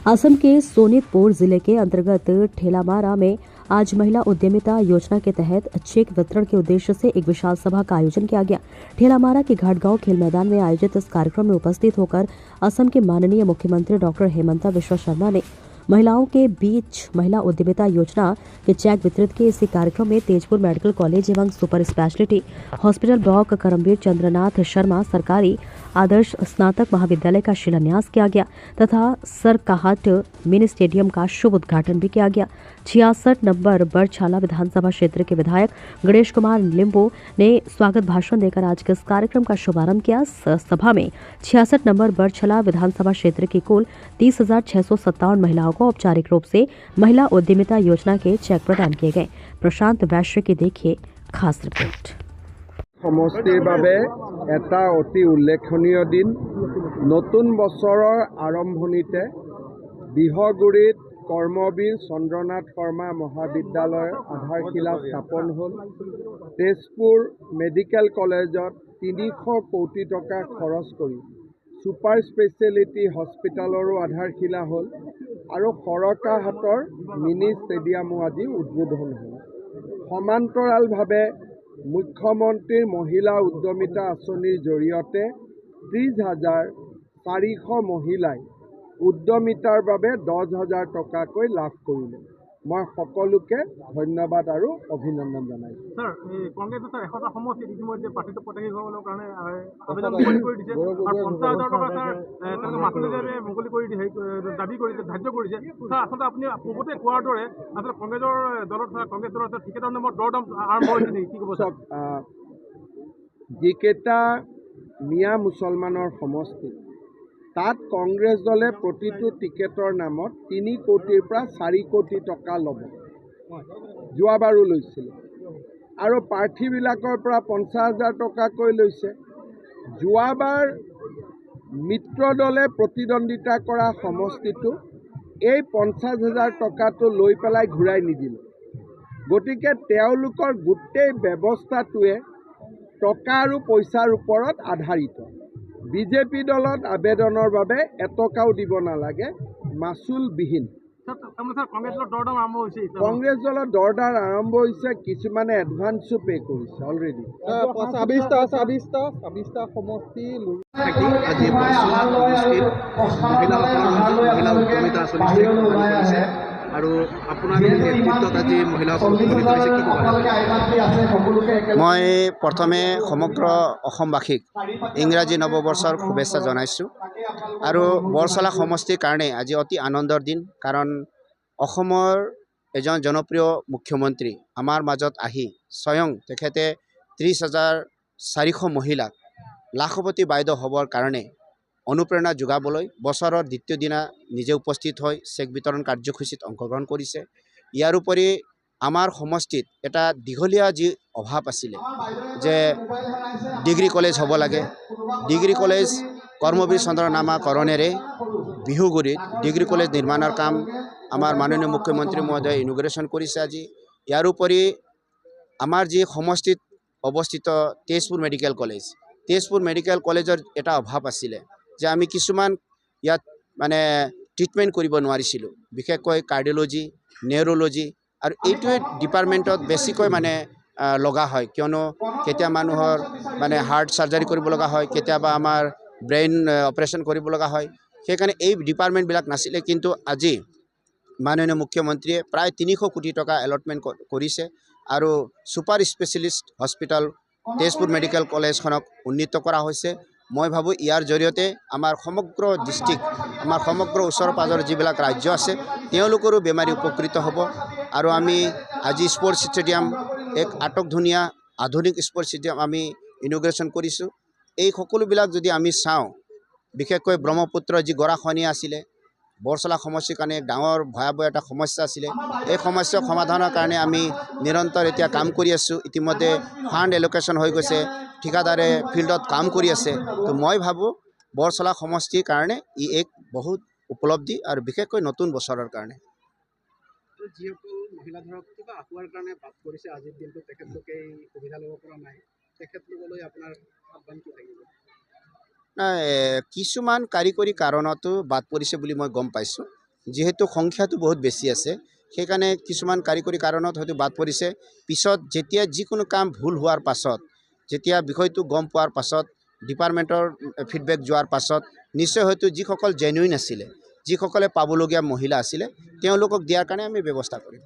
असम के सोनितपुर जिले के अंतर्गत ठेलामारा में आज महिला उद्यमिता योजना के तहत चेक वितरण के उद्देश्य से एक विशाल सभा का आयोजन किया गया। ठेलामारा के घाटगांव खेल मैदान में आयोजित इस कार्यक्रम में उपस्थित होकर असम के माननीय मुख्यमंत्री डॉक्टर हेमंता बिश्वा शर्मा ने महिलाओं के बीच महिला उद्यमिता योजना के चेक वितरित किए। इसी कार्यक्रम में तेजपुर मेडिकल कॉलेज एवं super speciality hospital block Karmaveer Chandranath Sharma सरकारी आदर्श स्नातक महाविद्यालय का शिलान्यास किया गया तथा सरकाहट मिनी स्टेडियम का शुभ उद्घाटन भी किया गया। 66 नंबर बड़छाला विधानसभा क्षेत्र के विधायक गणेश कुमार लिम्बू ने स्वागत भाषण देकर आज के इस कार्यक्रम का शुभारंभ किया। सभा में 66 नंबर बड़छाला विधानसभा क्षेत्र की कुल 30,657 महिलाओं को औपचारिक रूप से महिला उद्यमिता योजना के चेक प्रदान किए गए। प्रशांत वैश्य की देखिए खास रिपोर्ट। সমষ্টিৰ বাবে এটা অতি উল্লেখনীয় দিন। নতুন বছৰৰ আৰম্ভণিতে বিহগুৰিত কৰ্মবীৰ চন্দ্ৰনাথ শৰ্মা মহাবিদ্যালয়ৰ আধাৰশিলা স্থাপন হ'ল। তেজপুৰ মেডিকেল কলেজত 300 কোটি টকা খৰচ কৰি সুপাৰ স্পেচিয়েলিটি হস্পিটালৰো আধাৰশিলা হ'ল আৰু সৰকাহাটৰ মিনি ষ্টেডিয়ামো আজি উদ্বোধন হ'ল। সমান্তৰালভাৱে মুখ্যমন্ত্ৰীৰ মহিলা উদ্যমিতা আঁচনিৰ জৰিয়তে 30,400 মহিলাই উদ্যমিতাৰ বাবে 10,000 টকাকৈ লাভ কৰিলে। মই সকলোকে ধন্যবাদ আৰু অভিনন্দন জনাইছো। স্যাৰ কংগ্ৰেসে স্যাৰ 100টা সমষ্টিত ইতিমধ্যে প্ৰাৰ্থিত প্ৰত্যাশীসকলৰ কাৰণে আবেদন মুকলি কৰি দিছে আৰু 50,000 টকা স্যাৰ তেওঁলোকে মাচুল হিচাপে মুকলি কৰি দাবী কৰিছে, ধাৰ্য কৰিছে। স্যাৰ আচলতে আপুনি পূৰ্বতে কোৱাৰ দৰে আচলতে কংগ্ৰেছ দলৰ টিকেটৰ নামত দৰদাম আৰম্ভ হৈছে নেকি, কি ক'ব স্যাৰ? যিকেইটা মিয়া মুছলমানৰ সমষ্টি তাত কংগ্ৰেছ দলে প্ৰতিটো টিকেটৰ নামত 3 কোটিৰ পৰা 4 কোটি টকা ল'ব, যোৱাবাৰো লৈছিল আৰু প্ৰাৰ্থীবিলাকৰ পৰা 50,000 টকাকৈ লৈছে। যোৱাবাৰ মিত্ৰ দলে প্ৰতিদ্বন্দ্বিতা কৰা সমষ্টিটো এই 50,000 টকাটো লৈ পেলাই ঘূৰাই নিদিলে। গতিকে তেওঁলোকৰ গোটেই ব্যৱস্থাটোৱে টকা আৰু পইচাৰ ওপৰত আধাৰিত। বিজেপি দলত আবেদনৰ বাবে এটকাও দিব নালাগে, মাচুলবিহীন। কংগ্ৰেছ দলৰ দৰদাম আৰম্ভ হৈছে, কিছুমানে এডভান্সো পে' কৰিছে অলৰেডি। আজি মহিলা উদ্যমিতা আঁচনি আৰু আপোনাৰ নেতৃত্বত আজি মই প্ৰথমে সমগ্ৰ অসমবাসীক ইংৰাজী নৱবৰ্ষৰ শুভেচ্ছা জনাইছোঁ আৰু বৰছলা সমষ্টিৰ কাৰণে আজি অতি আনন্দৰ দিন, কাৰণ অসমৰ এজন জনপ্ৰিয় মুখ্যমন্ত্ৰী আমাৰ মাজত আহি স্বয়ং তেখেতে 30,400 মহিলাক লাখপতি বাইদেউ হ'বৰ কাৰণে অনুপ্ৰেৰণা যোগাবলৈ বছৰৰ দ্বিতীয় দিনা নিজে উপস্থিত হৈ চেক বিতৰণ কাৰ্যসূচীত অংশগ্ৰহণ কৰিছে। ইয়াৰ উপৰি আমাৰ সমষ্টিত এটা দীঘলীয়া যি অভাৱ আছিলে যে ডিগ্ৰী কলেজ হ'ব লাগে, ডিগ্ৰী কলেজ কৰ্মবীৰ চন্দ্ৰ নামাকৰণেৰে বিহুগুৰিত ডিগ্ৰী কলেজ নিৰ্মাণৰ কাম আমাৰ মাননীয় মুখ্যমন্ত্ৰী মহোদয়ে ইনগ্ৰেশ্যন কৰিছে আজি। ইয়াৰ উপৰি আমাৰ যি সমষ্টিত অৱস্থিত তেজপুৰ মেডিকেল কলেজৰ এটা অভাৱ আছিলে যে আমি কিছুমান ইয়াত মানে ট্ৰিটমেণ্ট কৰিব নোৱাৰিছিলোঁ, বিশেষকৈ কাৰ্ডিঅ'লজি, নিউৰ'লজি আৰু এইটোৱে ডিপাৰ্টমেণ্টত বেছিকৈ মানে লগা হয়, কিয়নো কেতিয়া মানুহৰ মানে হাৰ্ট চাৰ্জাৰী কৰিব লগা হয়, কেতিয়াবা আমাৰ ব্ৰেইন অপাৰেশ্যন কৰিব লগা হয়, সেইকাৰণে এই ডিপাৰ্টমেণ্টবিলাক নাছিলে। কিন্তু আজি মাননীয় মুখ্যমন্ত্ৰীয়ে প্ৰায় 300 কোটি টকা এলটমেণ্ট কৰিছে আৰু super specialist hospital Tezpur medical কলেজখনক উন্নীত কৰা হৈছে। মই ভাবোঁ ইয়াৰ জৰিয়তে আমাৰ সমগ্ৰ ডিষ্ট্ৰিক্ট, আমাৰ সমগ্ৰ ওচৰ পাজৰ যিবিলাক ৰাজ্য আছে তেওঁলোকৰো বেমাৰী উপকৃত হ'ব। আৰু আমি আজি স্পৰ্টছ ষ্টেডিয়াম এক আটকধুনীয়া আধুনিক স্পৰ্টছ ষ্টেডিয়াম আমি ইনগ্ৰেশ্যন কৰিছোঁ। এই সকলোবিলাক যদি আমি চাওঁ, বিশেষকৈ ব্ৰহ্মপুত্ৰ যি গৰাখহনীয়া আছিলে বৰছলা সমষ্টিৰ কাৰণে ডাঙৰ ভয়াৱহ এটা সমস্যা আছিলে, এই সমস্যা সমাধানৰ কাৰণে আমি নিৰন্তৰ এতিয়া কাম কৰি আছোঁ। ইতিমধ্যে ফাণ্ড এল'কেশ্যন হৈ গৈছে, ঠিকাদাৰে ফিল্ডত কাম কৰি আছে। তো মই ভাবোঁ বৰছলা সমষ্টিৰ কাৰণে ই এক বহুত উপলব্ধি আৰু বিশেষকৈ নতুন বছৰৰ কাৰণে। যিসকল মহিলা ধৰক কিবা আঁঠুৱাৰ কাৰণে বাদ পৰিছে আজিৰ দিনটো, তেখেতলোকে এই সুবিধা ল'ব পৰা নাই, তেখেতলোকলৈ আপোনাৰ আহ্বান কি থাকিব? কিছুমান কাৰিকৰী কাৰণতো বাদ পৰিছে বুলি মই গম পাইছোঁ। যিহেতু সংখ্যাটো বহুত বেছি আছে সেইকাৰণে কিছুমান কাৰিকৰী কাৰণত হয়তো বাদ পৰিছে পিছত যেতিয়া যিকোনো কাম ভুল হোৱাৰ পাছত যেতিয়া বিষয়টো গম পোৱাৰ পাছত ডিপাৰ্টমেণ্টৰ ফিডবেক যোৱাৰ পাছত নিশ্চয় হয়তো যিসকল জেনুইন আছিলে যিসকলে পাবলগীয়া মহিলা আছিলে তেওঁলোকক দিয়াৰ কাৰণে আমি ব্যৱস্থা কৰিম